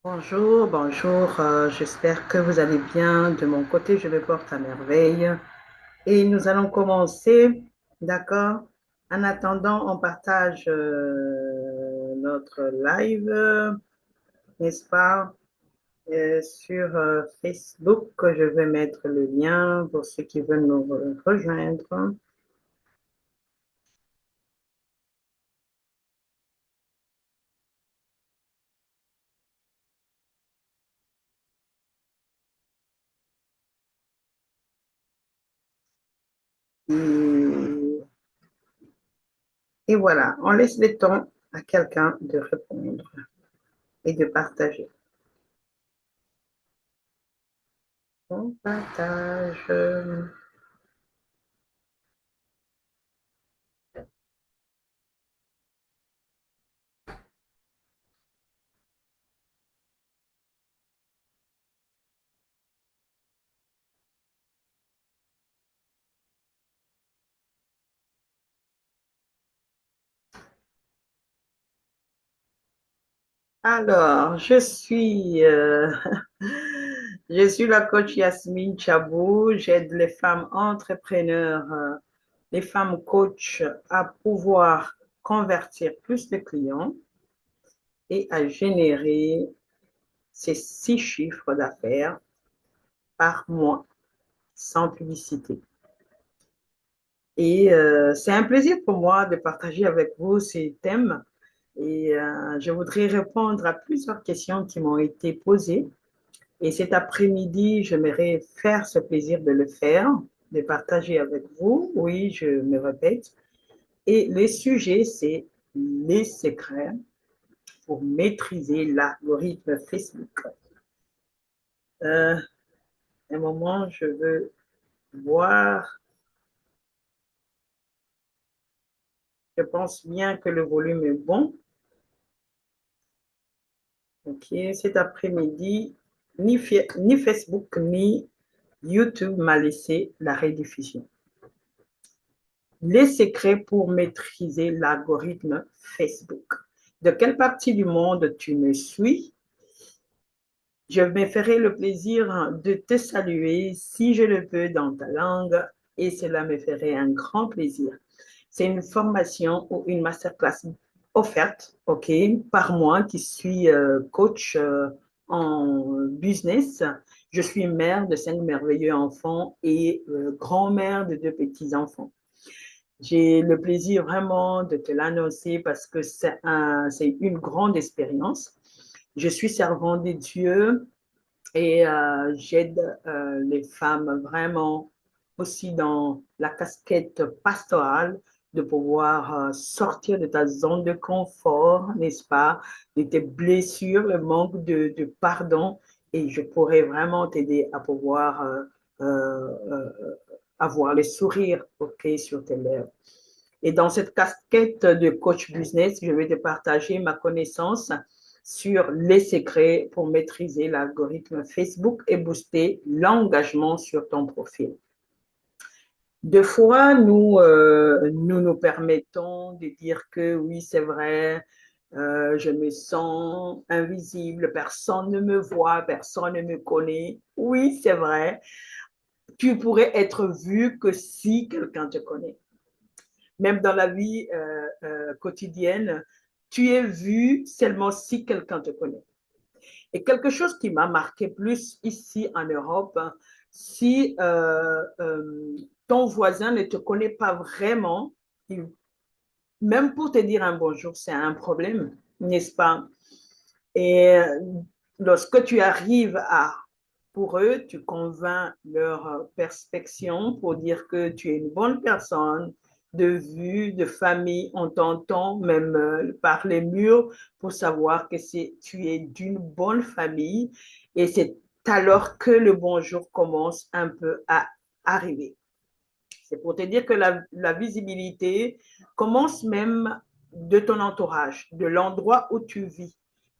Bonjour, bonjour. J'espère que vous allez bien. De mon côté, je me porte à merveille. Et nous allons commencer, d'accord? En attendant, on partage notre live, n'est-ce pas? Sur Facebook, je vais mettre le lien pour ceux qui veulent nous rejoindre. Et, et voilà, on laisse le temps à quelqu'un de répondre et de partager. On partage. Alors, je suis la coach Yasmine Chabou. J'aide les femmes entrepreneurs, les femmes coachs à pouvoir convertir plus de clients et à générer ces 6 chiffres d'affaires par mois sans publicité. Et c'est un plaisir pour moi de partager avec vous ces thèmes. Et je voudrais répondre à plusieurs questions qui m'ont été posées. Et cet après-midi, j'aimerais faire ce plaisir de le faire, de partager avec vous. Oui, je me répète. Et le sujet, c'est les secrets pour maîtriser l'algorithme Facebook. Euh, un moment, je veux voir. Je pense bien que le volume est bon. OK, cet après-midi, ni Facebook ni YouTube m'a laissé la rediffusion. Les secrets pour maîtriser l'algorithme Facebook. De quelle partie du monde tu me suis? Je me ferai le plaisir de te saluer si je le peux dans ta langue et cela me ferait un grand plaisir. C'est une formation ou une masterclass offerte, OK, par moi qui suis coach en business. Je suis mère de 5 merveilleux enfants et grand-mère de 2 petits-enfants. J'ai le plaisir vraiment de te l'annoncer parce que c'est une grande expérience. Je suis servante de Dieu et j'aide les femmes vraiment aussi dans la casquette pastorale de pouvoir sortir de ta zone de confort, n'est-ce pas, de tes blessures, le manque de pardon, et je pourrais vraiment t'aider à pouvoir avoir les sourires, OK, sur tes lèvres. Et dans cette casquette de coach business, je vais te partager ma connaissance sur les secrets pour maîtriser l'algorithme Facebook et booster l'engagement sur ton profil. Deux fois, nous permettons de dire que oui, c'est vrai, je me sens invisible, personne ne me voit, personne ne me connaît. Oui, c'est vrai, tu pourrais être vu que si quelqu'un te connaît. Même dans la vie quotidienne, tu es vu seulement si quelqu'un te connaît. Et quelque chose qui m'a marqué plus ici en Europe, si ton voisin ne te connaît pas vraiment, même pour te dire un bonjour, c'est un problème, n'est-ce pas? Et lorsque tu arrives à, pour eux, tu convaincs leur perspection pour dire que tu es une bonne personne, de vue, de famille, on t'entend même par les murs pour savoir que tu es d'une bonne famille et c'est alors que le bonjour commence un peu à arriver. C'est pour te dire que la visibilité commence même de ton entourage, de l'endroit où tu vis.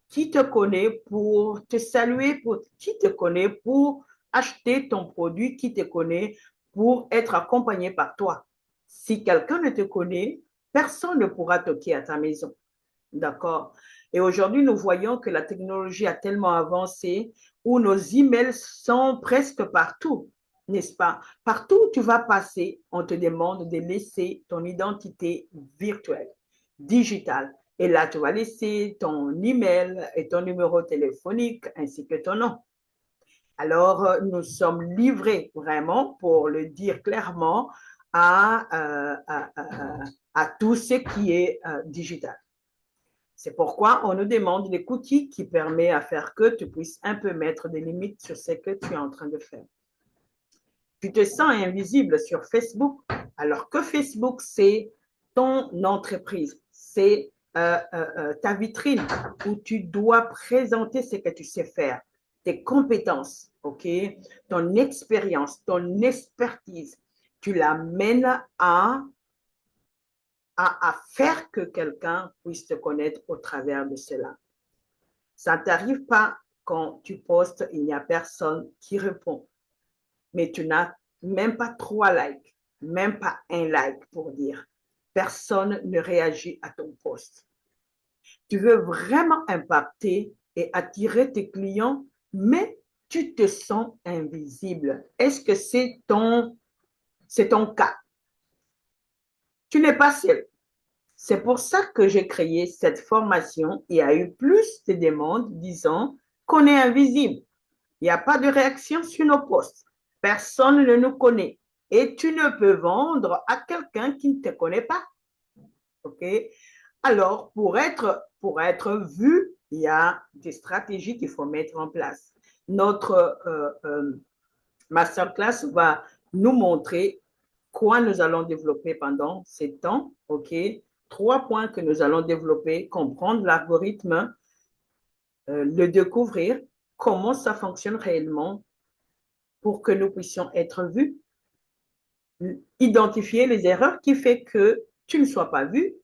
Qui te connaît pour te saluer, qui te connaît pour acheter ton produit, qui te connaît pour être accompagné par toi. Si quelqu'un ne te connaît, personne ne pourra toquer à ta maison. D'accord? Et aujourd'hui, nous voyons que la technologie a tellement avancé où nos emails sont presque partout, n'est-ce pas? Partout où tu vas passer, on te demande de laisser ton identité virtuelle, digitale. Et là, tu vas laisser ton email et ton numéro téléphonique ainsi que ton nom. Alors, nous sommes livrés vraiment, pour le dire clairement, à tout ce qui est digital. C'est pourquoi on nous demande des cookies qui permettent à faire que tu puisses un peu mettre des limites sur ce que tu es en train de faire. Tu te sens invisible sur Facebook, alors que Facebook, c'est ton entreprise, c'est ta vitrine où tu dois présenter ce que tu sais faire, tes compétences, ok, ton expérience, ton expertise. Tu l'amènes à faire que quelqu'un puisse te connaître au travers de cela. Ça ne t'arrive pas quand tu postes, il n'y a personne qui répond, mais tu n'as même pas 3 likes, même pas un like pour dire. Personne ne réagit à ton post. Tu veux vraiment impacter et attirer tes clients, mais tu te sens invisible. Est-ce que c'est ton cas? Tu n'es pas seul. C'est pour ça que j'ai créé cette formation et a eu plus de demandes disant qu'on est invisible. Il n'y a pas de réaction sur nos posts. Personne ne nous connaît. Et tu ne peux vendre à quelqu'un qui ne te connaît pas. OK? Alors, pour être vu, il y a des stratégies qu'il faut mettre en place. Notre masterclass va nous montrer quoi nous allons développer pendant ces temps. OK? 3 points que nous allons développer, comprendre l'algorithme, le découvrir, comment ça fonctionne réellement pour que nous puissions être vus, identifier les erreurs qui font que tu ne sois pas vu.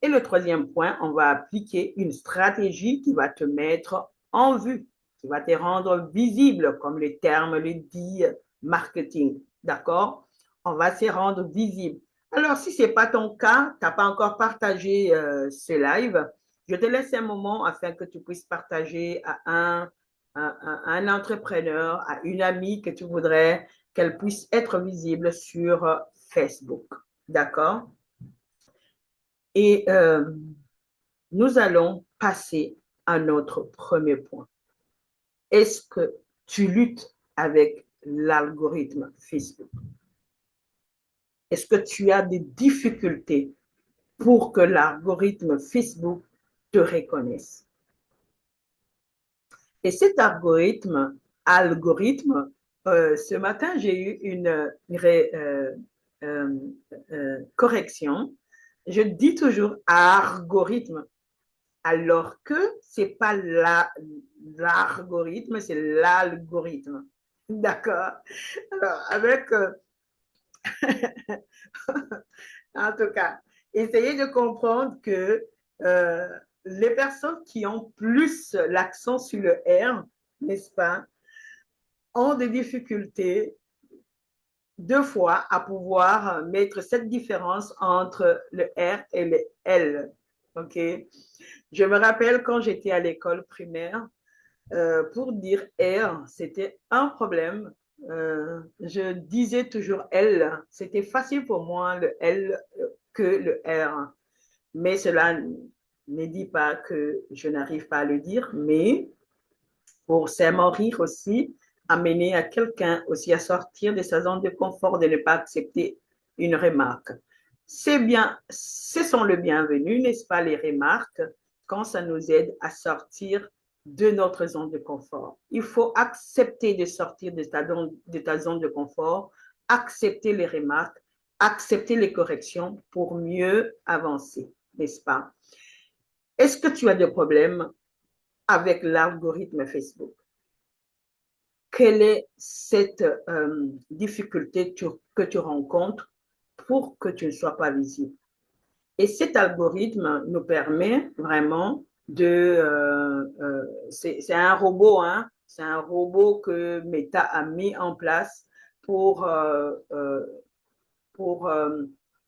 Et le 3e point, on va appliquer une stratégie qui va te mettre en vue, qui va te rendre visible, comme le terme le dit, marketing. D'accord? On va se rendre visible. Alors, si ce n'est pas ton cas, tu n'as pas encore partagé ce live, je te laisse un moment afin que tu puisses partager à un entrepreneur, à une amie que tu voudrais qu'elle puisse être visible sur Facebook. D'accord? Et nous allons passer à notre premier point. Est-ce que tu luttes avec l'algorithme Facebook? Est-ce que tu as des difficultés pour que l'algorithme Facebook te reconnaisse? Et cet algorithme, ce matin, j'ai eu une correction. Je dis toujours algorithme, alors que ce n'est pas l'algorithme, c'est l'algorithme. D'accord? Alors, en tout cas, essayez de comprendre que les personnes qui ont plus l'accent sur le R, n'est-ce pas, ont des difficultés 2 fois à pouvoir mettre cette différence entre le R et le L. OK? Je me rappelle quand j'étais à l'école primaire, pour dire R, c'était un problème. Je disais toujours L. C'était facile pour moi le L que le R. Mais cela ne dit pas que je n'arrive pas à le dire, mais pour s'amortir aussi, amener à quelqu'un aussi à sortir de sa zone de confort, de ne pas accepter une remarque. C'est bien, ce sont le bienvenu, n'est-ce pas, les remarques, quand ça nous aide à sortir de notre zone de confort. Il faut accepter de sortir de ta zone de confort, accepter les remarques, accepter les corrections pour mieux avancer, n'est-ce pas? Est-ce que tu as des problèmes avec l'algorithme Facebook? Quelle est cette difficulté que tu rencontres pour que tu ne sois pas visible? Et cet algorithme nous permet vraiment c'est un robot, hein? C'est un robot que Meta a mis en place pour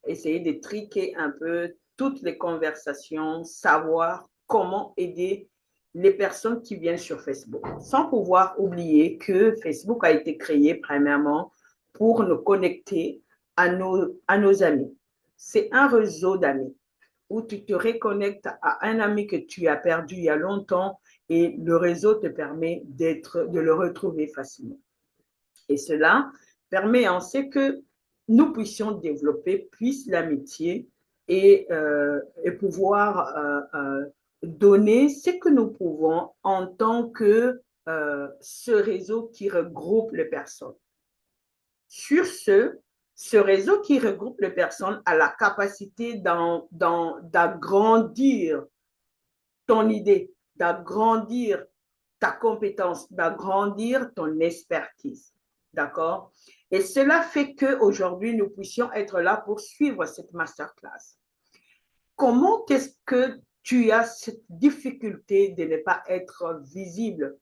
essayer de triquer un peu toutes les conversations, savoir comment aider les personnes qui viennent sur Facebook, sans pouvoir oublier que Facebook a été créé premièrement pour nous connecter à nos amis. C'est un réseau d'amis où tu te reconnectes à un ami que tu as perdu il y a longtemps et le réseau te permet de le retrouver facilement. Et cela permet en ce que nous puissions développer plus l'amitié et pouvoir donner ce que nous pouvons en tant que ce réseau qui regroupe les personnes. Sur ce réseau qui regroupe les personnes a la capacité d'agrandir ton idée, d'agrandir ta compétence, d'agrandir ton expertise. D'accord? Et cela fait qu'aujourd'hui, nous puissions être là pour suivre cette masterclass. Comment est-ce que tu as cette difficulté de ne pas être visible?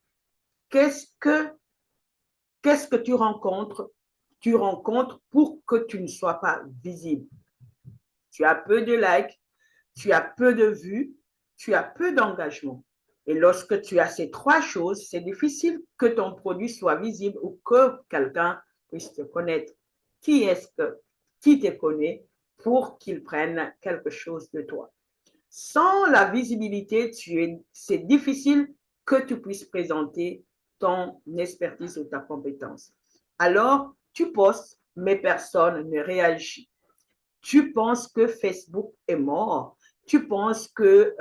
Qu'est-ce que tu rencontres? Tu rencontres pour que tu ne sois pas visible. Tu as peu de likes, tu as peu de vues, tu as peu d'engagement. Et lorsque tu as ces trois choses, c'est difficile que ton produit soit visible ou que quelqu'un puisse te connaître. Qui te connaît pour qu'il prenne quelque chose de toi? Sans la visibilité, c'est difficile que tu puisses présenter ton expertise ou ta compétence. Alors, tu postes, mais personne ne réagit. Tu penses que Facebook est mort. Tu penses que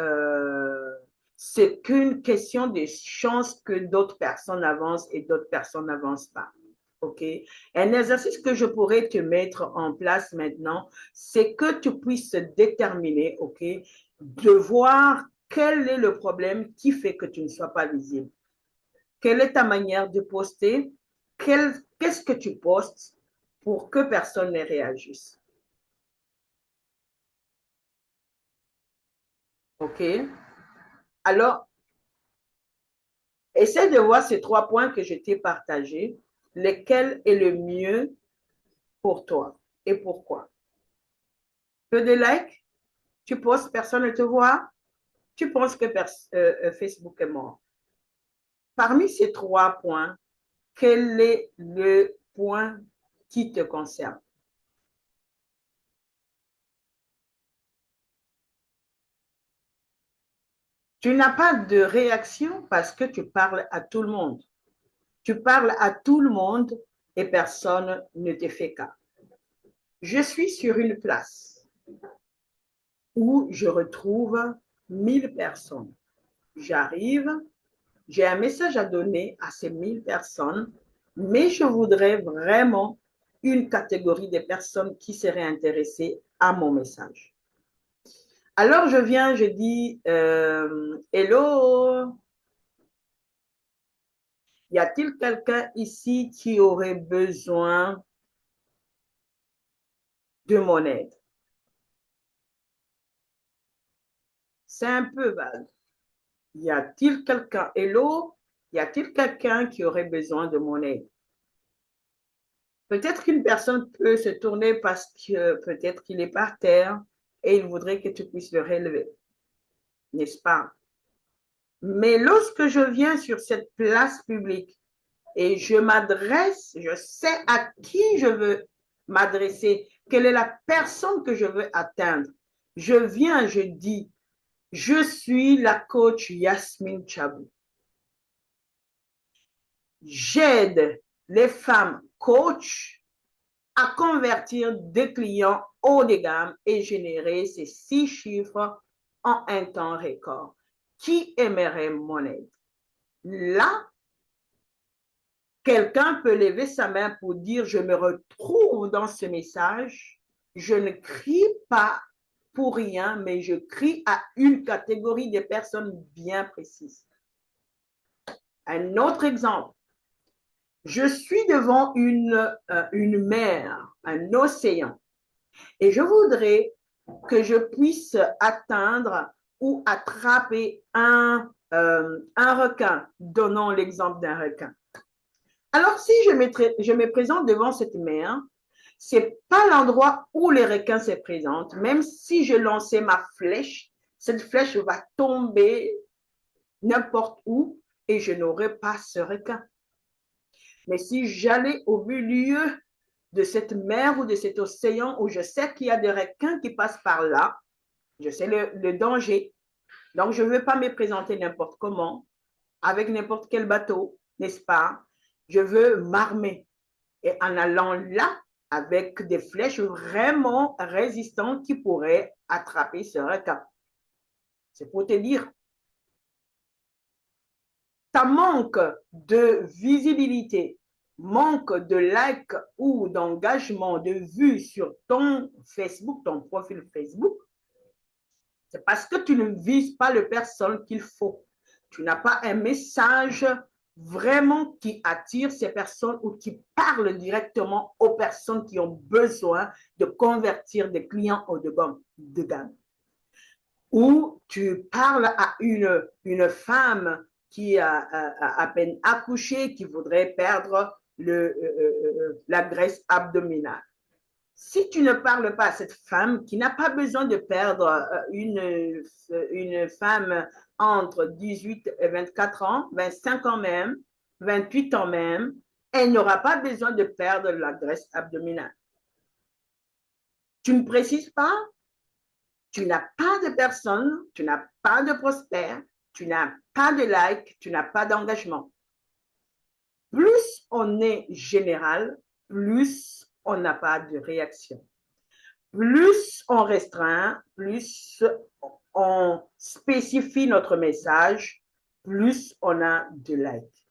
c'est qu'une question de chance que d'autres personnes avancent et d'autres personnes n'avancent pas. OK? Un exercice que je pourrais te mettre en place maintenant, c'est que tu puisses déterminer, OK, de voir quel est le problème qui fait que tu ne sois pas visible. Quelle est ta manière de poster? Qu'est-ce que tu postes pour que personne ne réagisse? OK? Alors, essaie de voir ces trois points que je t'ai partagés, lequel est le mieux pour toi et pourquoi. Peu de likes, tu postes, personne ne te voit, tu penses que Facebook est mort. Parmi ces trois points, quel est le point qui te concerne? Tu n'as pas de réaction parce que tu parles à tout le monde. Tu parles à tout le monde et personne ne te fait cas. Je suis sur une place où je retrouve 1000 personnes. J'arrive, j'ai un message à donner à ces 1000 personnes, mais je voudrais vraiment une catégorie de personnes qui seraient intéressées à mon message. Alors je viens, je dis hello, y a-t-il quelqu'un ici qui aurait besoin de mon aide? C'est un peu vague. Y a-t-il quelqu'un, hello, y a-t-il quelqu'un qui aurait besoin de mon aide? Peut-être qu'une personne peut se tourner parce que peut-être qu'il est par terre et il voudrait que tu puisses le relever, n'est-ce pas? Mais lorsque je viens sur cette place publique et je m'adresse, je sais à qui je veux m'adresser, quelle est la personne que je veux atteindre. Je viens, je dis, je suis la coach Yasmine Chabou. J'aide les femmes coachs à convertir des clients haut de gamme et générer ces 6 chiffres en un temps record. Qui aimerait mon aide? Là, quelqu'un peut lever sa main pour dire je me retrouve dans ce message. Je ne crie pas pour rien, mais je crie à une catégorie de personnes bien précises. Un autre exemple. Je suis devant une mer, un océan, et je voudrais que je puisse atteindre ou attraper un requin. Donnons l'exemple d'un requin. Alors, si je me présente devant cette mer, ce n'est pas l'endroit où les requins se présentent, même si je lançais ma flèche cette flèche va tomber n'importe où et je n'aurai pas ce requin. Mais si j'allais au milieu de cette mer ou de cet océan où je sais qu'il y a des requins qui passent par là, je sais le danger. Donc, je ne veux pas me présenter n'importe comment, avec n'importe quel bateau, n'est-ce pas? Je veux m'armer. Et en allant là, avec des flèches vraiment résistantes qui pourraient attraper ce requin. C'est pour te dire, ta manque de visibilité, manque de like ou d'engagement, de vue sur ton Facebook, ton profil Facebook, c'est parce que tu ne vises pas les personnes qu'il faut. Tu n'as pas un message vraiment qui attire ces personnes ou qui parle directement aux personnes qui ont besoin de convertir des clients haut de gamme. Ou tu parles à une femme qui a à peine accouché, qui voudrait perdre la graisse abdominale. Si tu ne parles pas à cette femme qui n'a pas besoin de perdre une femme entre 18 et 24 ans, 25 ans même, 28 ans même, elle n'aura pas besoin de perdre la graisse abdominale. Tu ne précises pas, tu n'as pas de personne, tu n'as pas de prospect, tu n'as pas de like, tu n'as pas d'engagement. Plus on est général, plus on n'a pas de réaction. Plus on restreint, plus on spécifie notre message, plus on a de likes.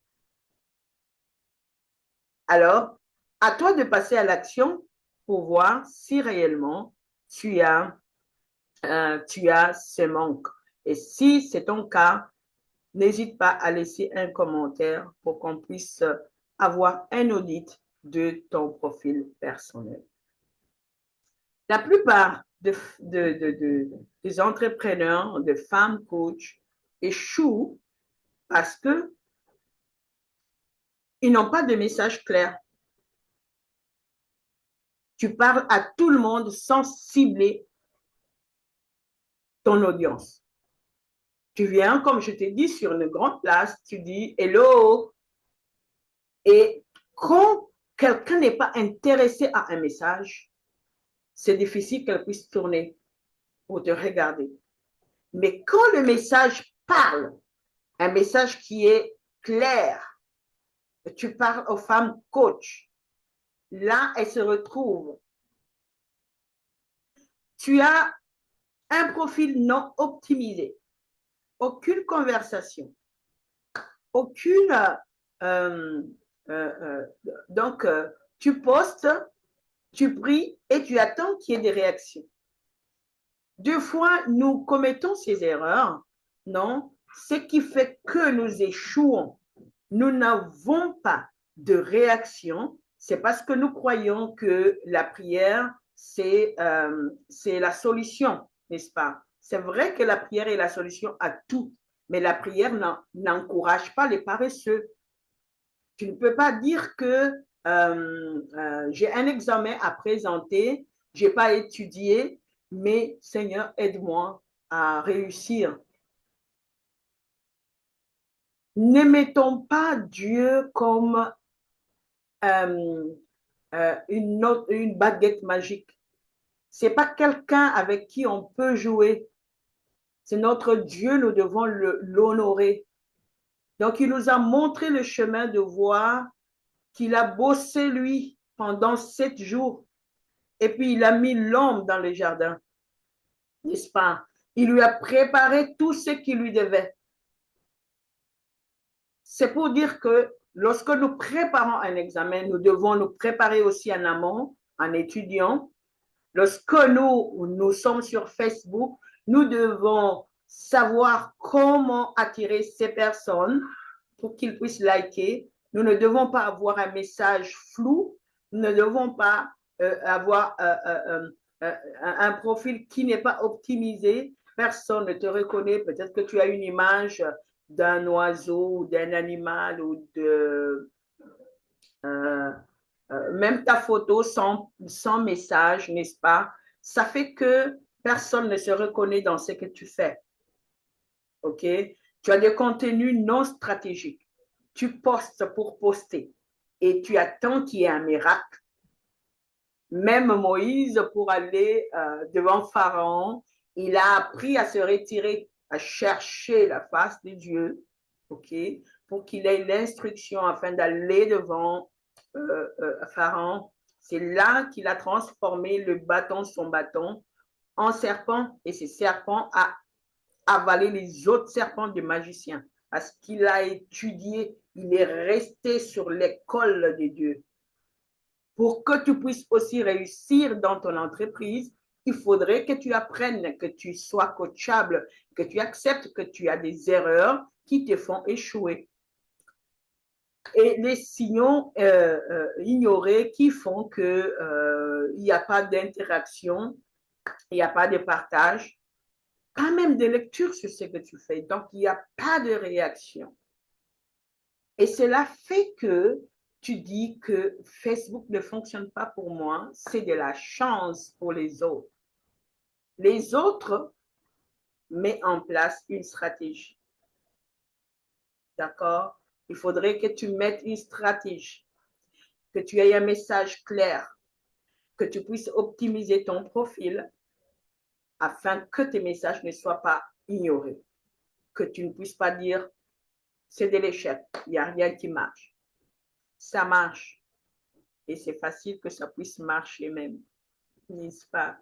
Alors, à toi de passer à l'action pour voir si réellement tu as ce manque. Et si c'est ton cas, n'hésite pas à laisser un commentaire pour qu'on puisse avoir un audit de ton profil personnel. La plupart des entrepreneurs, de femmes coachs échouent parce que ils n'ont pas de message clair. Tu parles à tout le monde sans cibler ton audience. Tu viens, comme je t'ai dit, sur une grande place, tu dis hello. Et quand quelqu'un n'est pas intéressé à un message, c'est difficile qu'elle puisse tourner pour te regarder. Mais quand le message parle, un message qui est clair, tu parles aux femmes coach, là, elles se retrouvent. Tu as un profil non optimisé, aucune conversation, aucune... euh, donc, tu postes, tu pries et tu attends qu'il y ait des réactions. Deux fois, nous commettons ces erreurs, non? Ce qui fait que nous échouons. Nous n'avons pas de réaction, c'est parce que nous croyons que la prière, c'est la solution, n'est-ce pas? C'est vrai que la prière est la solution à tout, mais la prière n'encourage pas les paresseux. Tu ne peux pas dire que j'ai un examen à présenter, je n'ai pas étudié, mais Seigneur, aide-moi à réussir. Ne mettons pas Dieu comme une baguette magique. Ce n'est pas quelqu'un avec qui on peut jouer. C'est notre Dieu, nous devons l'honorer. Donc, il nous a montré le chemin de voir qu'il a bossé, lui, pendant 7 jours. Et puis, il a mis l'homme dans le jardin, n'est-ce pas? Il lui a préparé tout ce qu'il lui devait. C'est pour dire que lorsque nous préparons un examen, nous devons nous préparer aussi en amont, en étudiant. Lorsque nous sommes sur Facebook, nous devons savoir comment attirer ces personnes pour qu'ils puissent liker. Nous ne devons pas avoir un message flou. Nous ne devons pas avoir un profil qui n'est pas optimisé. Personne ne te reconnaît. Peut-être que tu as une image d'un oiseau ou d'un animal ou de... même ta photo sans message, n'est-ce pas? Ça fait que personne ne se reconnaît dans ce que tu fais. OK? Tu as des contenus non stratégiques. Tu postes pour poster et tu attends qu'il y ait un miracle. Même Moïse, pour aller devant Pharaon, il a appris à se retirer, à chercher la face de Dieu, OK, pour qu'il ait l'instruction afin d'aller devant Pharaon. C'est là qu'il a transformé le bâton, son bâton, en serpent, et ce serpent a avalé les autres serpents du magicien parce qu'il a étudié, il est resté sur l'école de Dieu. Pour que tu puisses aussi réussir dans ton entreprise, il faudrait que tu apprennes, que tu sois coachable, que tu acceptes que tu as des erreurs qui te font échouer. Et les signaux ignorés qui font qu'il n'y a pas d'interaction, il n'y a pas de partage, pas même de lecture sur ce que tu fais. Donc, il n'y a pas de réaction. Et cela fait que tu dis que Facebook ne fonctionne pas pour moi, c'est de la chance pour les autres. Les autres mettent en place une stratégie. D'accord? Il faudrait que tu mettes une stratégie, que tu aies un message clair, que tu puisses optimiser ton profil afin que tes messages ne soient pas ignorés, que tu ne puisses pas dire c'est de l'échec, il n'y a rien qui marche. Ça marche et c'est facile que ça puisse marcher même, n'est-ce pas?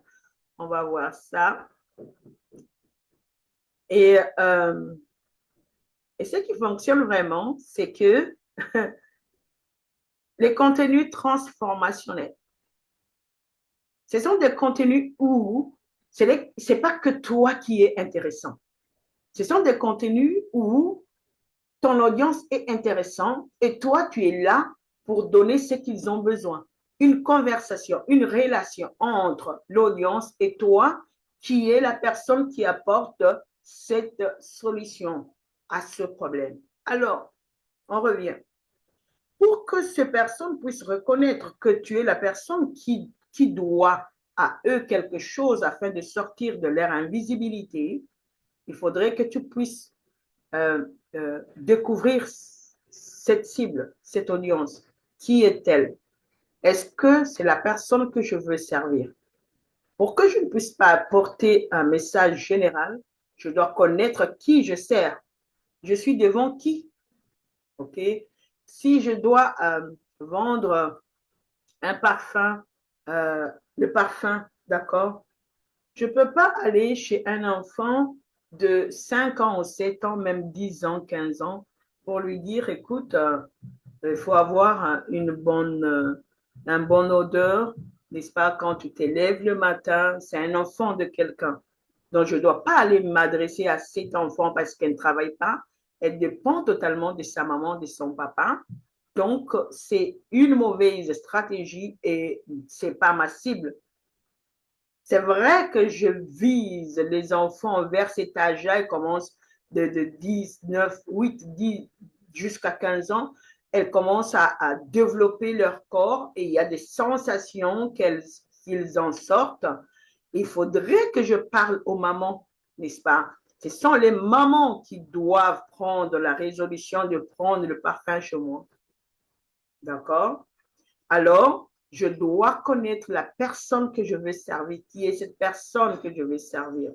On va voir ça. Et ce qui fonctionne vraiment, c'est que les contenus transformationnels, ce sont des contenus où ce n'est pas que toi qui es intéressant. Ce sont des contenus où ton audience est intéressante et toi, tu es là pour donner ce qu'ils ont besoin. Une conversation, une relation entre l'audience et toi, qui est la personne qui apporte cette solution à ce problème. Alors, on revient. Pour que ces personnes puissent reconnaître que tu es la personne qui doit à eux quelque chose afin de sortir de leur invisibilité, il faudrait que tu puisses découvrir cette cible, cette audience. Qui est-elle? Est-ce que c'est la personne que je veux servir? Pour que je ne puisse pas apporter un message général, je dois connaître qui je sers. Je suis devant qui? OK? Si je dois vendre un parfum, le parfum, d'accord? Je ne peux pas aller chez un enfant de 5 ans ou 7 ans, même 10 ans, 15 ans, pour lui dire, écoute, il faut avoir un bon odeur, n'est-ce pas, quand tu t'élèves le matin, c'est un enfant de quelqu'un. Donc, je ne dois pas aller m'adresser à cet enfant parce qu'elle ne travaille pas. Elle dépend totalement de sa maman, de son papa. Donc, c'est une mauvaise stratégie et ce n'est pas ma cible. C'est vrai que je vise les enfants vers cet âge-là, ils commencent de 10, 9, 8, 10 jusqu'à 15 ans, elles commencent à développer leur corps et il y a des sensations qu'ils en sortent. Il faudrait que je parle aux mamans, n'est-ce pas? Ce sont les mamans qui doivent prendre la résolution de prendre le parfum chez moi. D'accord? Alors, je dois connaître la personne que je veux servir, qui est cette personne que je veux servir.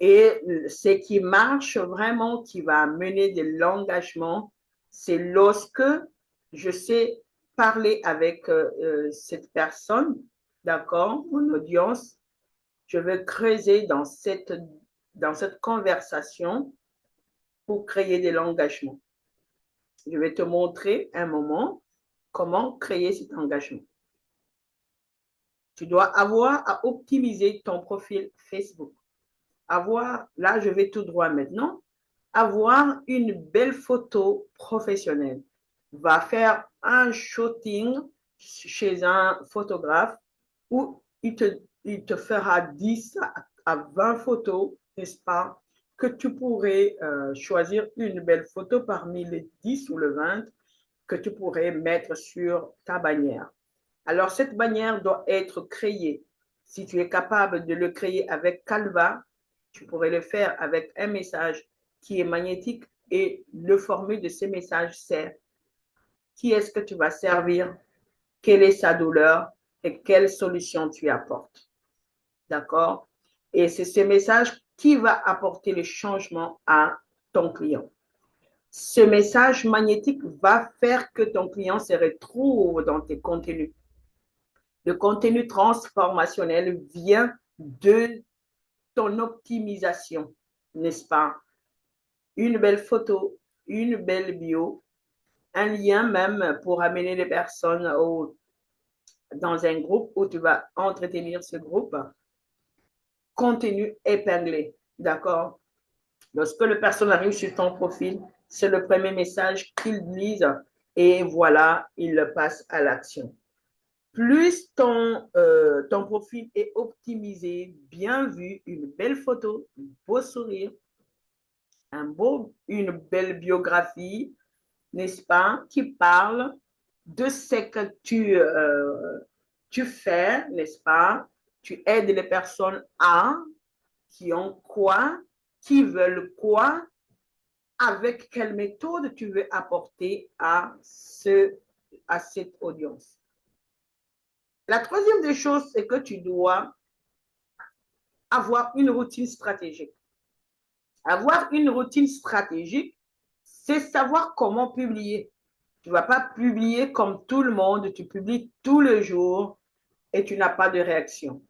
Et ce qui marche vraiment, qui va amener de l'engagement, c'est lorsque je sais parler avec cette personne, d'accord, mon audience, je vais creuser dans cette conversation pour créer de l'engagement. Je vais te montrer un moment comment créer cet engagement. Tu dois avoir à optimiser ton profil Facebook. Là, je vais tout droit maintenant, avoir une belle photo professionnelle. Va faire un shooting chez un photographe où il te fera 10 à 20 photos, n'est-ce pas, que tu pourrais choisir une belle photo parmi les 10 ou le 20 que tu pourrais mettre sur ta bannière. Alors, cette bannière doit être créée. Si tu es capable de le créer avec Canva, tu pourrais le faire avec un message qui est magnétique et le format de ces messages, c'est qui est-ce que tu vas servir, quelle est sa douleur et quelle solution tu apportes. D'accord? Et c'est ce message qui va apporter le changement à ton client. Ce message magnétique va faire que ton client se retrouve dans tes contenus. Le contenu transformationnel vient de ton optimisation, n'est-ce pas? Une belle photo, une belle bio, un lien même pour amener les personnes dans un groupe où tu vas entretenir ce groupe. Contenu épinglé, d'accord? Lorsque la personne arrive sur ton profil, c'est le premier message qu'il lise et voilà, il passe à l'action. Plus ton profil est optimisé, bien vu, une belle photo, un beau sourire, une belle biographie, n'est-ce pas, qui parle de ce que tu fais, n'est-ce pas? Tu aides les personnes qui ont quoi, qui veulent quoi, avec quelle méthode tu veux apporter à cette audience. La troisième des choses, c'est que tu dois avoir une routine stratégique. Avoir une routine stratégique, c'est savoir comment publier. Tu ne vas pas publier comme tout le monde, tu publies tous les jours et tu n'as pas de réaction.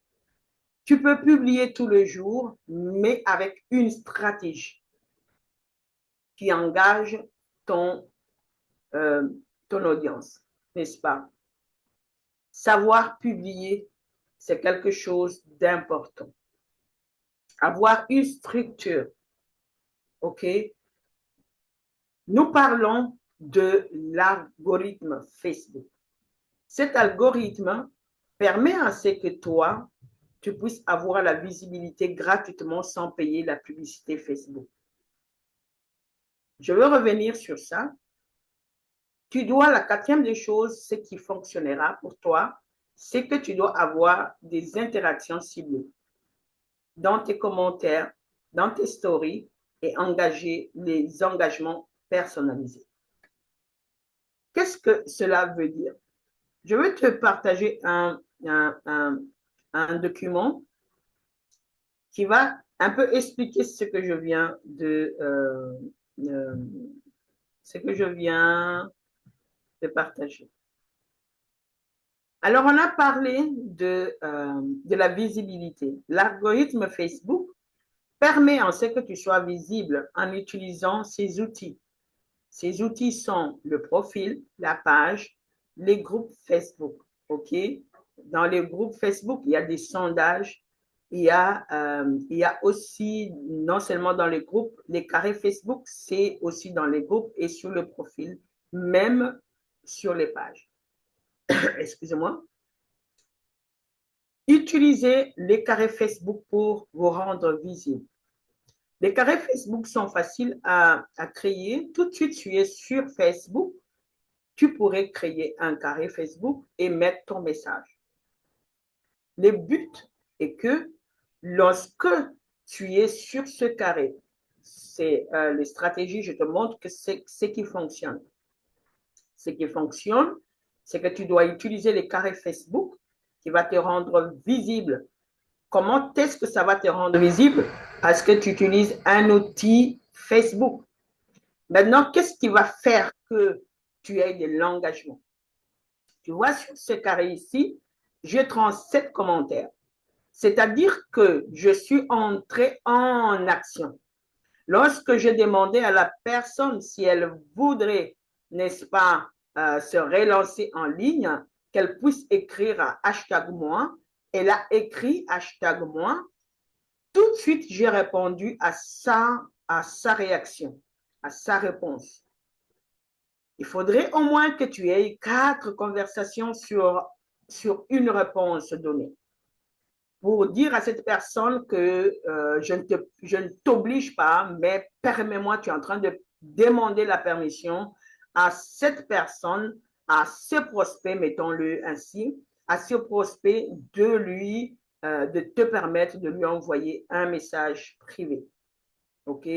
Tu peux publier tous les jours, mais avec une stratégie qui engage ton audience, n'est-ce pas? Savoir publier, c'est quelque chose d'important. Avoir une structure, OK? Nous parlons de l'algorithme Facebook. Cet algorithme permet à ce que toi, tu puisses avoir la visibilité gratuitement sans payer la publicité Facebook. Je veux revenir sur ça. La quatrième des choses, ce qui fonctionnera pour toi, c'est que tu dois avoir des interactions ciblées dans tes commentaires, dans tes stories et engager les engagements personnalisés. Qu'est-ce que cela veut dire? Je veux te partager un document qui va un peu expliquer ce que je viens de partager. Alors, on a parlé de la visibilité. L'algorithme Facebook permet en ce que tu sois visible en utilisant ces outils. Ces outils sont le profil, la page, les groupes Facebook. OK? Dans les groupes Facebook, il y a des sondages. Il y a aussi, non seulement dans les groupes, les carrés Facebook, c'est aussi dans les groupes et sur le profil, même sur les pages. Excusez-moi. Utilisez les carrés Facebook pour vous rendre visible. Les carrés Facebook sont faciles à créer. Tout de suite, tu es sur Facebook, tu pourrais créer un carré Facebook et mettre ton message. Le but est que lorsque tu es sur ce carré, c'est les stratégies, je te montre que c'est ce qui fonctionne. Ce qui fonctionne, c'est que tu dois utiliser les carrés Facebook qui va te rendre visible. Comment est-ce que ça va te rendre visible? Parce que tu utilises un outil Facebook. Maintenant, qu'est-ce qui va faire que tu aies de l'engagement? Tu vois, sur ce carré ici, j'ai 37 commentaires. C'est-à-dire que je suis entré en action. Lorsque j'ai demandé à la personne si elle voudrait, n'est-ce pas, se relancer en ligne, qu'elle puisse écrire à #moi, elle a écrit #moi. Tout de suite, j'ai répondu à sa réaction, à sa réponse. Il faudrait au moins que tu aies 4 conversations sur une réponse donnée pour dire à cette personne que je ne t'oblige pas, mais permets-moi, tu es en train de demander la permission à cette personne, à ce prospect, mettons-le ainsi, à ce prospect de lui de te permettre de lui envoyer un message privé. OK?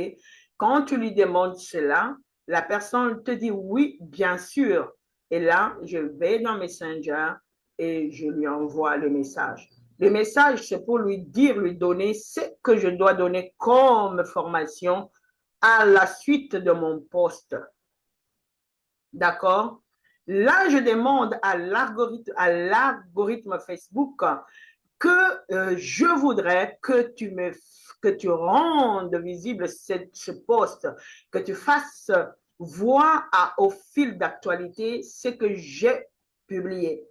Quand tu lui demandes cela, la personne te dit oui, bien sûr. Et là, je vais dans Messenger et je lui envoie le message. Le message, c'est pour lui dire, lui donner ce que je dois donner comme formation à la suite de mon poste. D'accord? Là, je demande à l'algorithme Facebook que je voudrais que tu rendes visible ce poste, que tu fasses voir au fil d'actualité ce que j'ai publié.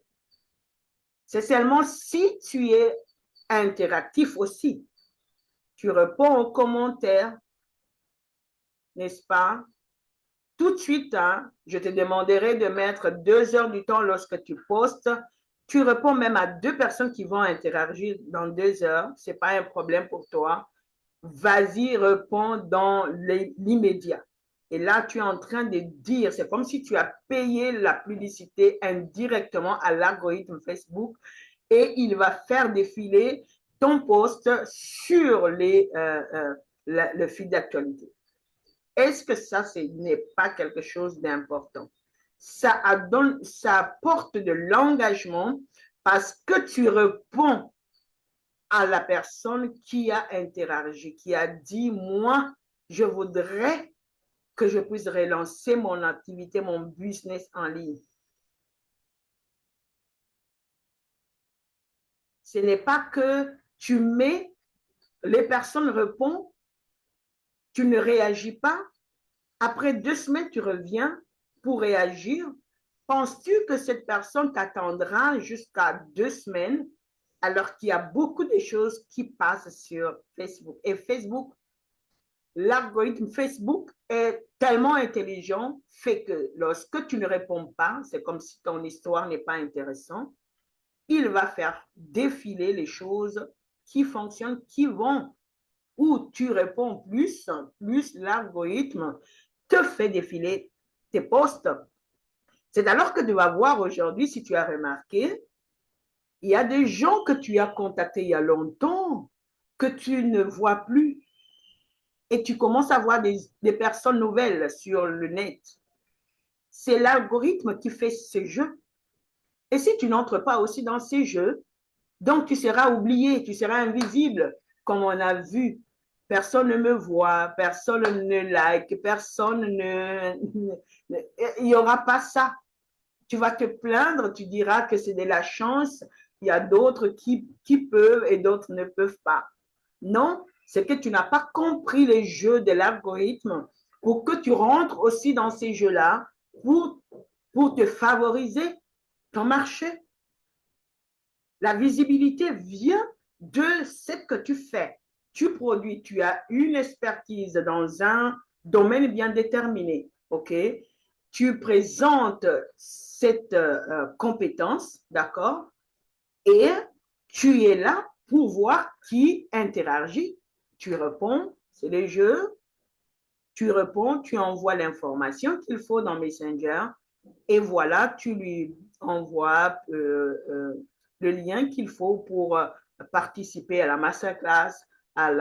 C'est seulement si tu es interactif aussi. Tu réponds aux commentaires, n'est-ce pas? Tout de suite, hein, je te demanderai de mettre 2 heures du temps lorsque tu postes. Tu réponds même à 2 personnes qui vont interagir dans 2 heures. Ce n'est pas un problème pour toi. Vas-y, réponds dans l'immédiat. Et là, tu es en train de dire, c'est comme si tu as payé la publicité indirectement à l'algorithme Facebook et il va faire défiler ton post sur le fil d'actualité. Est-ce que ça, ce n'est pas quelque chose d'important? Ça apporte de l'engagement parce que tu réponds à la personne qui a interagi, qui a dit, moi, je voudrais que je puisse relancer mon activité, mon business en ligne. Ce n'est pas que tu mets, les personnes répondent, tu ne réagis pas. Après 2 semaines, tu reviens pour réagir. Penses-tu que cette personne t'attendra jusqu'à 2 semaines alors qu'il y a beaucoup de choses qui passent sur Facebook? Et Facebook, l'algorithme Facebook est tellement intelligent, fait que lorsque tu ne réponds pas, c'est comme si ton histoire n'est pas intéressante, il va faire défiler les choses qui fonctionnent, qui vont, où tu réponds plus, plus l'algorithme te fait défiler tes posts. C'est alors que tu vas voir aujourd'hui, si tu as remarqué, il y a des gens que tu as contactés il y a longtemps, que tu ne vois plus, et tu commences à voir des personnes nouvelles sur le net. C'est l'algorithme qui fait ce jeu. Et si tu n'entres pas aussi dans ces jeux, donc tu seras oublié, tu seras invisible, comme on a vu. Personne ne me voit, personne ne like, personne ne... Il n'y aura pas ça. Tu vas te plaindre, tu diras que c'est de la chance, il y a d'autres qui peuvent et d'autres ne peuvent pas. Non, c'est que tu n'as pas compris les jeux de l'algorithme pour que tu rentres aussi dans ces jeux-là pour te favoriser ton marché. La visibilité vient de ce que tu fais. Tu produis, tu as une expertise dans un domaine bien déterminé, ok? Tu présentes cette compétence, d'accord? Et tu es là pour voir qui interagit. Tu réponds, c'est les jeux. Tu réponds, tu envoies l'information qu'il faut dans Messenger et voilà, tu lui envoies le lien qu'il faut pour participer à la masterclass, à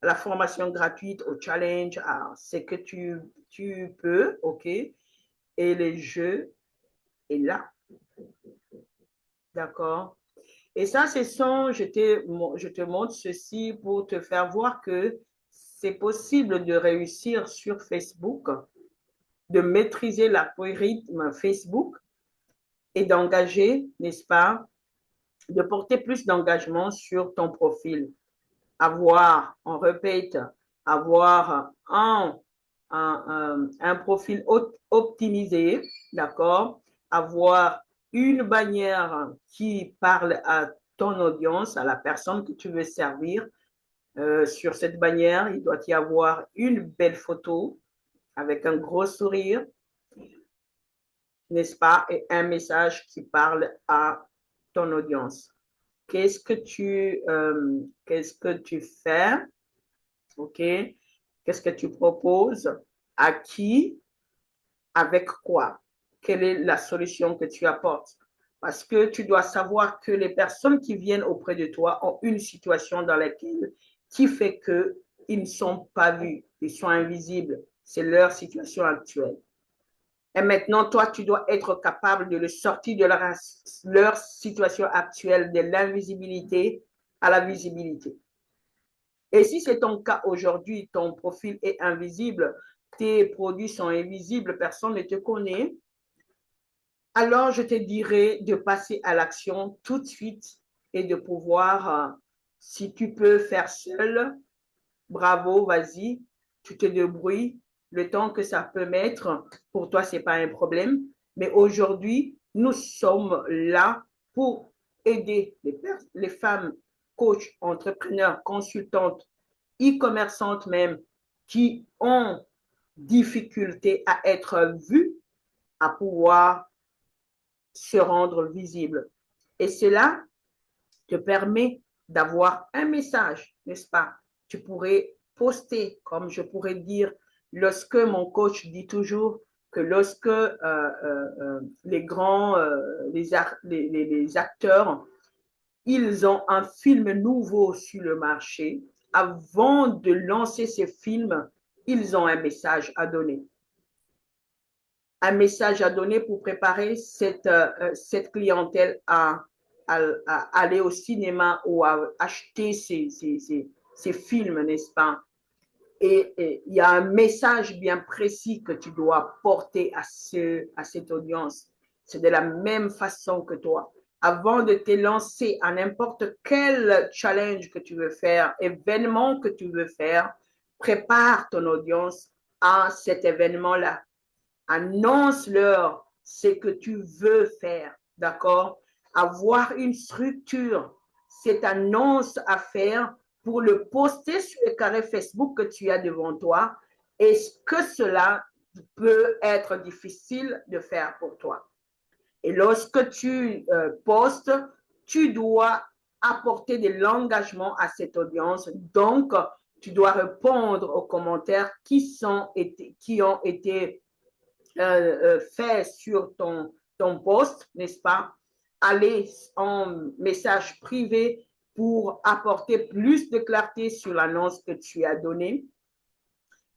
la formation gratuite, au challenge, à ce que tu peux, ok? Et le jeu est là, d'accord? Et ça, je te montre ceci pour te faire voir que c'est possible de réussir sur Facebook, de maîtriser l'algorithme Facebook et d'engager, n'est-ce pas, de porter plus d'engagement sur ton profil. Avoir, on répète, avoir un profil optimisé, d'accord, avoir une bannière qui parle à ton audience, à la personne que tu veux servir. Sur cette bannière, il doit y avoir une belle photo avec un gros sourire, n'est-ce pas, et un message qui parle à ton audience. Qu'est-ce que tu fais, ok? Qu'est-ce que tu proposes? À qui? Avec quoi? Quelle est la solution que tu apportes? Parce que tu dois savoir que les personnes qui viennent auprès de toi ont une situation dans laquelle qui fait qu'ils ne sont pas vus, ils sont invisibles. C'est leur situation actuelle. Et maintenant, toi, tu dois être capable de le sortir de leur situation actuelle, de l'invisibilité à la visibilité. Et si c'est ton cas aujourd'hui, ton profil est invisible, tes produits sont invisibles, personne ne te connaît, alors je te dirais de passer à l'action tout de suite et de pouvoir, si tu peux faire seul, bravo, vas-y, tu te débrouilles. Le temps que ça peut mettre, pour toi, ce n'est pas un problème. Mais aujourd'hui, nous sommes là pour aider les femmes, coachs, entrepreneurs, consultantes, e-commerçantes même, qui ont difficulté à être vues, à pouvoir se rendre visibles. Et cela te permet d'avoir un message, n'est-ce pas? Tu pourrais poster, comme je pourrais dire, lorsque mon coach dit toujours que lorsque les grands, les acteurs, ils ont un film nouveau sur le marché, avant de lancer ces films, ils ont un message à donner. Un message à donner pour préparer cette clientèle à aller au cinéma ou à acheter ces films, n'est-ce pas? Et il y a un message bien précis que tu dois porter à cette audience. C'est de la même façon que toi. Avant de te lancer à n'importe quel challenge que tu veux faire, événement que tu veux faire, prépare ton audience à cet événement-là. Annonce-leur ce que tu veux faire, d'accord? Avoir une structure, cette annonce à faire pour le poster sur le carré Facebook que tu as devant toi. Est-ce que cela peut être difficile de faire pour toi? Et lorsque tu postes, tu dois apporter de l'engagement à cette audience. Donc, tu dois répondre aux commentaires qui ont été fait sur ton post, n'est-ce pas? Aller en message privé pour apporter plus de clarté sur l'annonce que tu as donnée.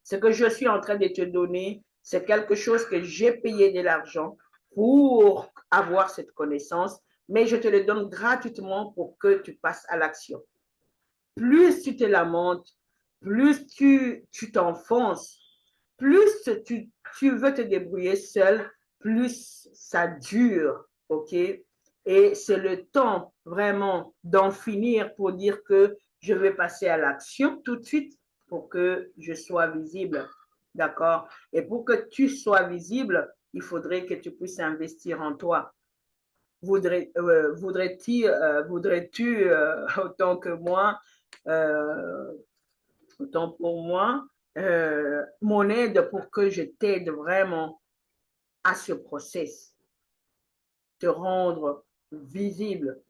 Ce que je suis en train de te donner, c'est quelque chose que j'ai payé de l'argent pour avoir cette connaissance, mais je te le donne gratuitement pour que tu passes à l'action. Plus tu te lamentes, plus tu t'enfonces, plus tu veux te débrouiller seul, plus ça dure, ok? Et c'est le temps vraiment d'en finir pour dire que je vais passer à l'action tout de suite pour que je sois visible, d'accord? Et pour que tu sois visible, il faudrait que tu puisses investir en toi. Voudrais-tu, autant que moi, autant pour moi, mon aide pour que je t'aide vraiment à ce process, te rendre visible,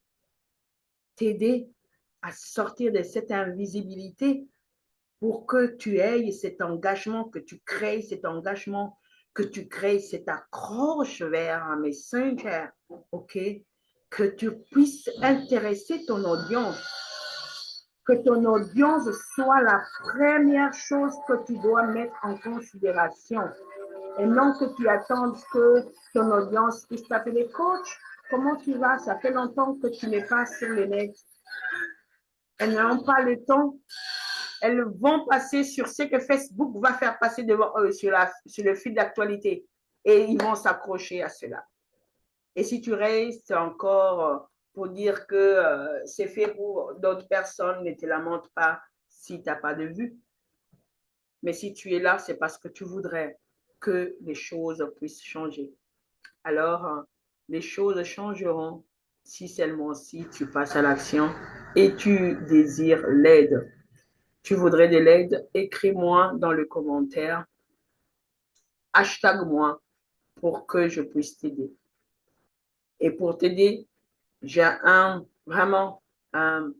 t'aider à sortir de cette invisibilité pour que tu aies cet engagement, que tu crées cet engagement, que tu crées cette accroche vers un messenger, ok? Que tu puisses intéresser ton audience, que ton audience soit la première chose que tu dois mettre en considération et non que tu attendes que ton audience puisse t'appeler coach. Comment tu vas? Ça fait longtemps que tu n'es pas sur le net. Elles n'ont pas le temps. Elles vont passer sur ce que Facebook va faire passer devant eux sur le fil d'actualité et ils vont s'accrocher à cela. Et si tu restes encore pour dire que c'est fait pour d'autres personnes, ne te lamente pas si tu n'as pas de vue. Mais si tu es là, c'est parce que tu voudrais que les choses puissent changer. Alors, les choses changeront si seulement si tu passes à l'action et tu désires l'aide. Tu voudrais de l'aide, écris-moi dans le commentaire, hashtag-moi pour que je puisse t'aider. Et pour t'aider, j'ai vraiment un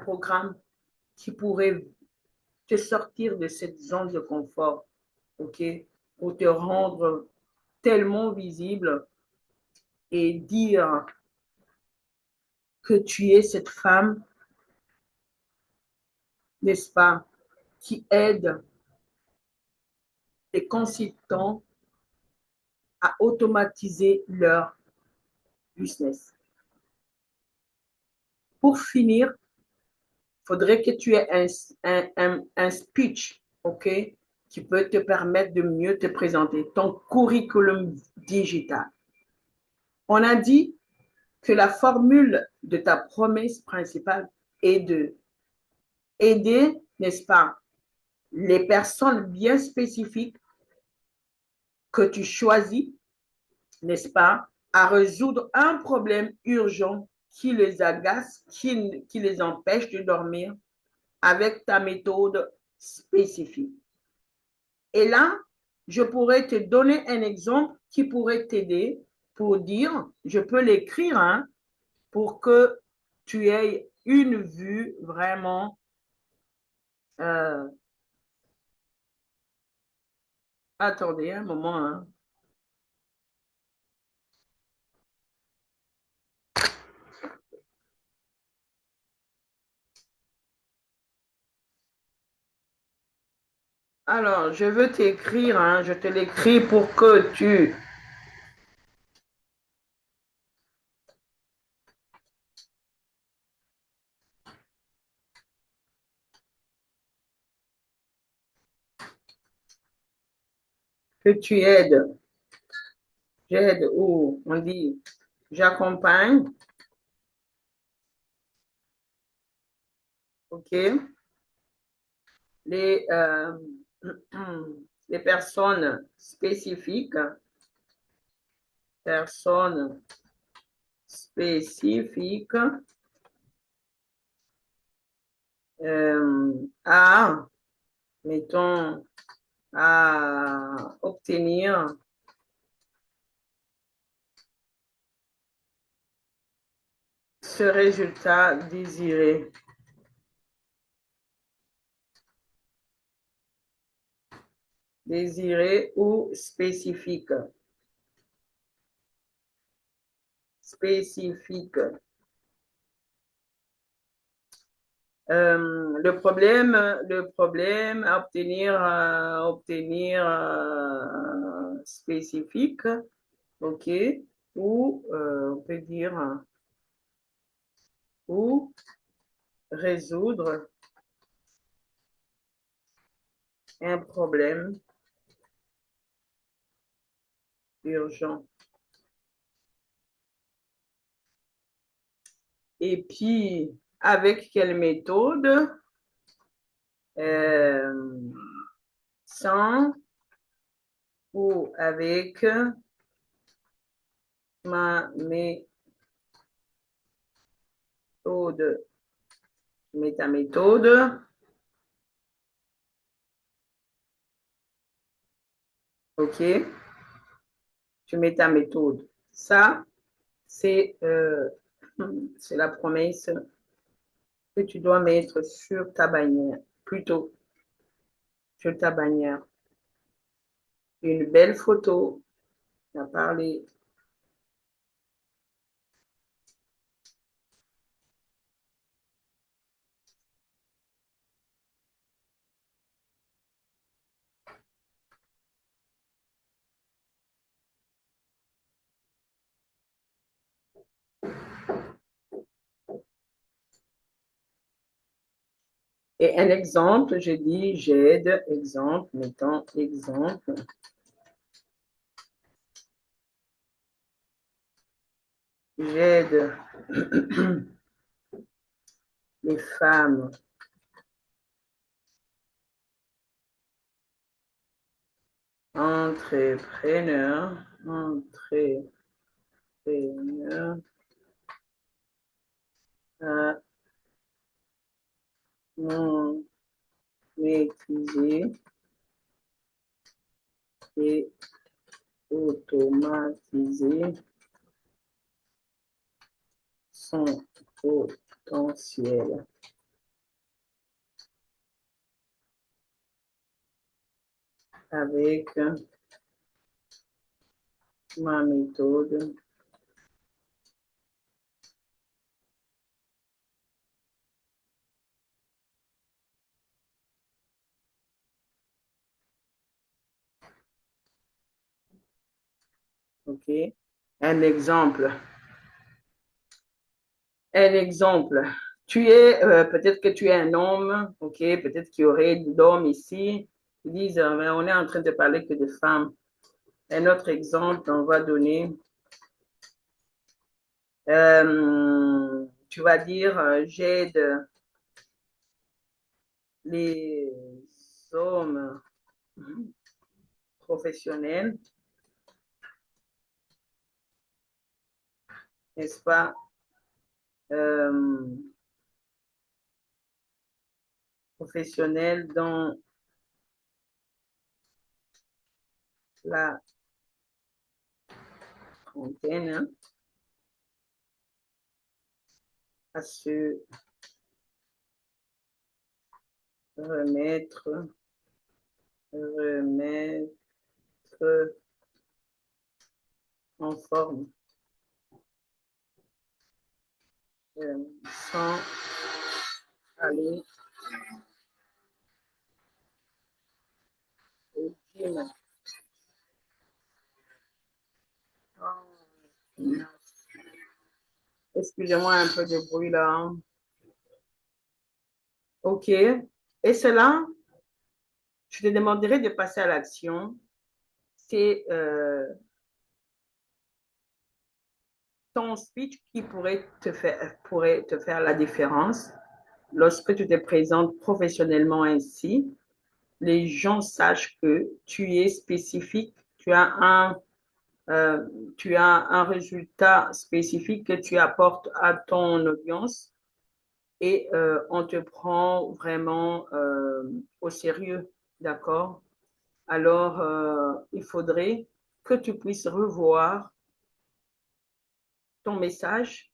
programme qui pourrait te sortir de cette zone de confort, ok, pour te rendre tellement visible et dire que tu es cette femme, n'est-ce pas, qui aide les consultants à automatiser leur business. Pour finir, il faudrait que tu aies un speech, OK, qui peut te permettre de mieux te présenter, ton curriculum digital. On a dit que la formule de ta promesse principale est de aider, n'est-ce pas, les personnes bien spécifiques que tu choisis, n'est-ce pas, à résoudre un problème urgent qui les agace, qui les empêche de dormir avec ta méthode spécifique. Et là, je pourrais te donner un exemple qui pourrait t'aider pour dire, je peux l'écrire, hein, pour que tu aies une vue vraiment. Attendez un moment. Hein. Alors, je veux t'écrire, hein, je te l'écris pour que tu aides. J'aide ou on dit j'accompagne, OK, les, euh, les personnes spécifiques à, mettons, à obtenir ce résultat désiré. Désiré ou spécifique. Spécifique. Le problème à obtenir spécifique, ok, ou on peut dire ou résoudre un problème urgent. Et puis, avec quelle méthode? Sans ou avec ma méthode. Mets ta méthode. OK? Tu mets ta méthode. Ça, c'est la promesse que tu dois mettre sur ta bannière, plutôt sur ta bannière. Une belle photo, on a parlé. Et un exemple, j'ai dit j'aide, exemple, mettons exemple. J'aide les femmes entrepreneurs à maîtriser et automatiser son potentiel avec ma méthode OK? Un exemple. Un exemple. Tu es, peut-être que tu es un homme, OK? Peut-être qu'il y aurait d'hommes ici qui disent, mais on est en train de parler que de femmes. Un autre exemple, on va donner. Tu vas dire, j'aide les hommes professionnels, n'est-ce pas, euh, professionnels dans la trentaine, hein, à se remettre, remettre en forme, euh, sans aller au gym. Oh, excusez-moi un peu de bruit là, hein. OK. Et cela, je te demanderai de passer à l'action. C'est ton speech qui pourrait te faire la différence lorsque tu te présentes professionnellement ainsi. Les gens sachent que tu es spécifique, euh, tu as un résultat spécifique que tu apportes à ton audience et on te prend vraiment au sérieux, d'accord? Alors, il faudrait que tu puisses revoir ton message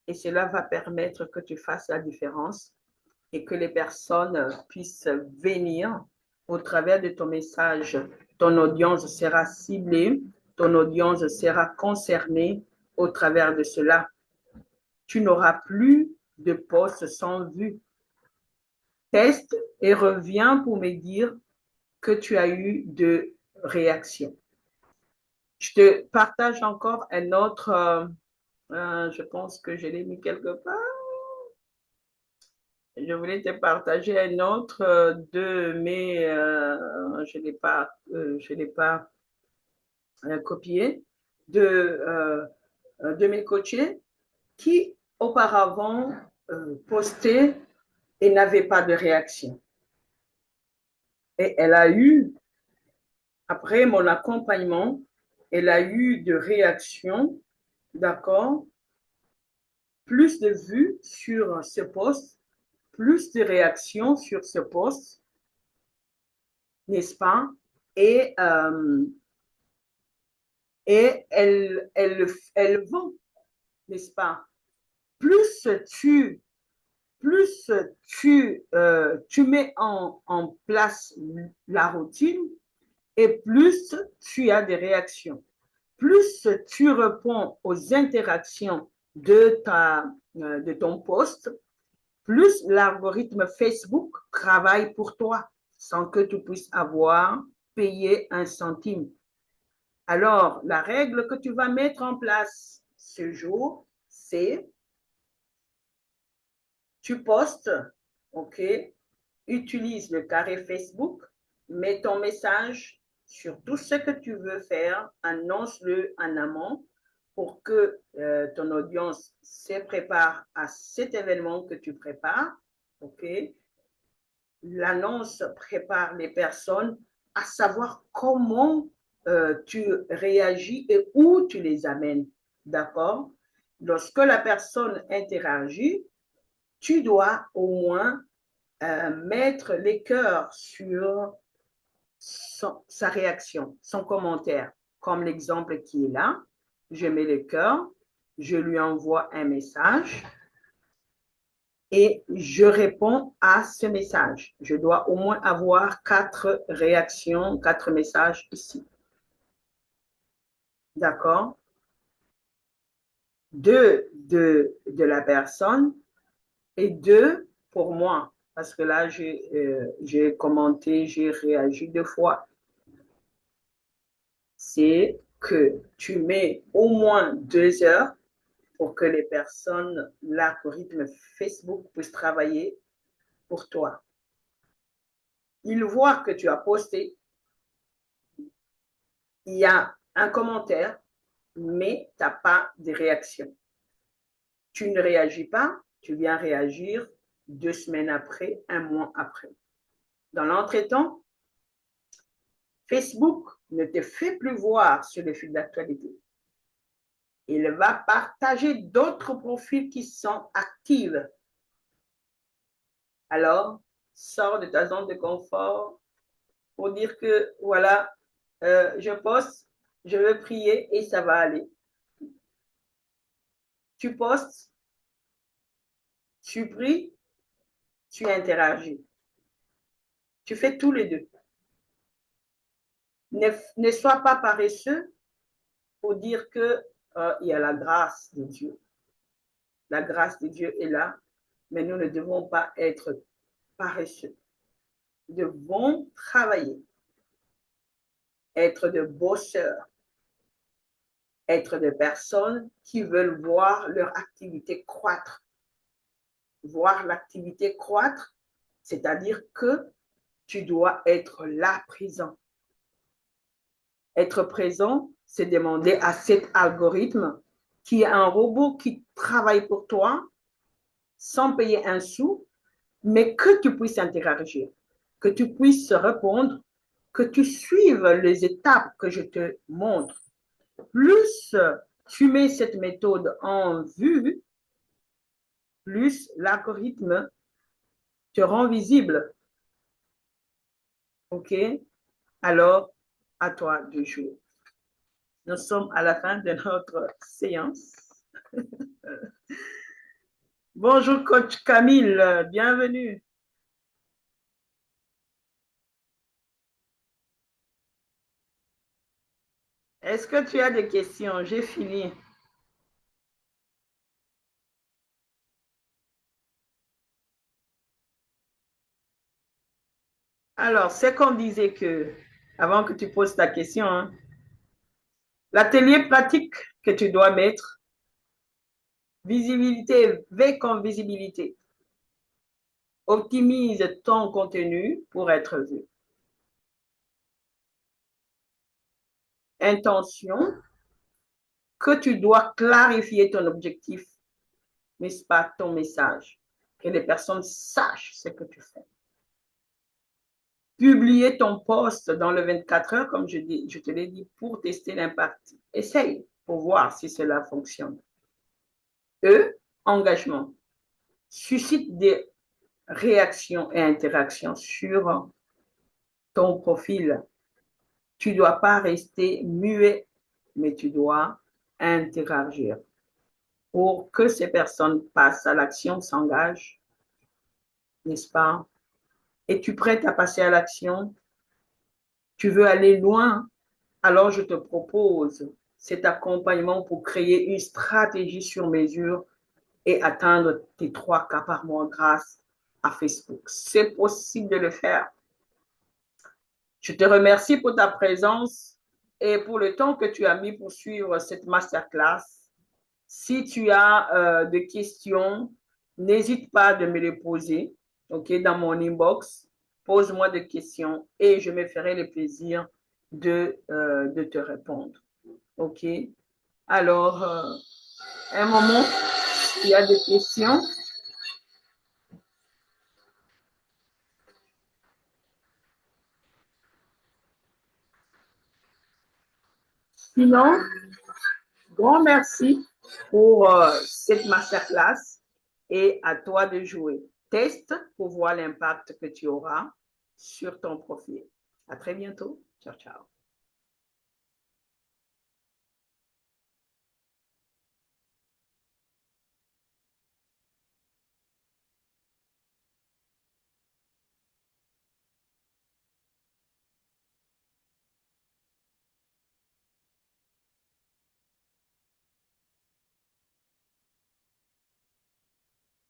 et cela va permettre que tu fasses la différence et que les personnes puissent venir au travers de ton message. Ton audience sera ciblée, ton audience sera concernée au travers de cela. Tu n'auras plus de posts sans vue. Teste et reviens pour me dire que tu as eu de réactions. Je te partage encore un autre, je pense que je l'ai mis quelque part. Je voulais te partager un autre de mes, je l'ai pas copié, de mes coachés qui auparavant postaient et n'avaient pas de réaction. Et elle a eu, après mon accompagnement, elle a eu de réactions, d'accord, plus de vues sur ce post, plus de réactions sur ce post, n'est-ce pas? Et, euh, et elle vend, n'est-ce pas? Plus tu, tu mets en place la routine et plus tu as des réactions. Plus tu réponds aux interactions de ton poste, plus l'algorithme Facebook travaille pour toi sans que tu puisses avoir payé un centime. Alors, la règle que tu vas mettre en place ce jour, c'est tu postes, OK, utilise le carré Facebook, mets ton message sur tout ce que tu veux faire, annonce-le en amont pour que ton audience se prépare à cet événement que tu prépares, OK? L'annonce prépare les personnes à savoir comment tu réagis et où tu les amènes. D'accord? Lorsque la personne interagit, tu dois au moins mettre les cœurs sur sa réaction, son commentaire, comme l'exemple qui est là. Je mets le cœur, je lui envoie un message et je réponds à ce message. Je dois au moins avoir 4 réactions, 4 messages ici. D'accord? Deux de la personne et deux pour moi. Parce que là, j'ai commenté, j'ai réagi 2 fois. C'est que tu mets au moins 2 heures pour que les personnes, l'algorithme Facebook puisse travailler pour toi. Ils voient que tu as posté, il y a un commentaire, mais tu n'as pas de réaction. Tu ne réagis pas, tu viens réagir 2 semaines après, 1 mois après. Dans l'entretemps, Facebook ne te fait plus voir sur le fil d'actualité. Il va partager d'autres profils qui sont actifs. Alors, sors de ta zone de confort pour dire que, voilà, je poste, je veux prier et ça va aller. Tu postes, tu pries, tu interagis. Tu fais tous les deux. Ne sois pas paresseux pour dire que il y a la grâce de Dieu. La grâce de Dieu est là, mais nous ne devons pas être paresseux. Nous devons travailler, être de bosseurs, être des personnes qui veulent voir leur activité croître. Voir l'activité croître, c'est-à-dire que tu dois être là présent. Être présent, c'est demander à cet algorithme qui est un robot qui travaille pour toi sans payer un sou, mais que tu puisses interagir, que tu puisses répondre, que tu suives les étapes que je te montre. Plus tu mets cette méthode en vue, plus l'algorithme te rend visible. OK? Alors, à toi de jouer. Nous sommes à la fin de notre séance. Bonjour, coach Camille, bienvenue. Est-ce que tu as des questions? J'ai fini. Alors, c'est qu'on disait que, avant que tu poses ta question, hein, l'atelier pratique que tu dois mettre, visibilité, V comme visibilité. Optimise ton contenu pour être vu. Intention, que tu dois clarifier ton objectif, n'est-ce pas, ton message. Que les personnes sachent ce que tu fais. Publier ton post dans le 24 heures, comme je te l'ai dit, pour tester l'impact. Essaye pour voir si cela fonctionne. Engagement. Suscite des réactions et interactions sur ton profil. Tu ne dois pas rester muet, mais tu dois interagir. Pour que ces personnes passent à l'action, s'engagent, n'est-ce pas? Es-tu prête à passer à l'action? Tu veux aller loin? Alors je te propose cet accompagnement pour créer une stratégie sur mesure et atteindre tes 3 cas par mois grâce à Facebook. C'est possible de le faire. Je te remercie pour ta présence et pour le temps que tu as mis pour suivre cette masterclass. Si tu as des questions, n'hésite pas de me les poser, okay, dans mon inbox. Pose-moi des questions et je me ferai le plaisir de te répondre. OK? Alors, un moment, il y a des questions. Sinon, grand merci pour cette masterclass et à toi de jouer. Teste pour voir l'impact que tu auras sur ton profil. À très bientôt. Ciao, ciao.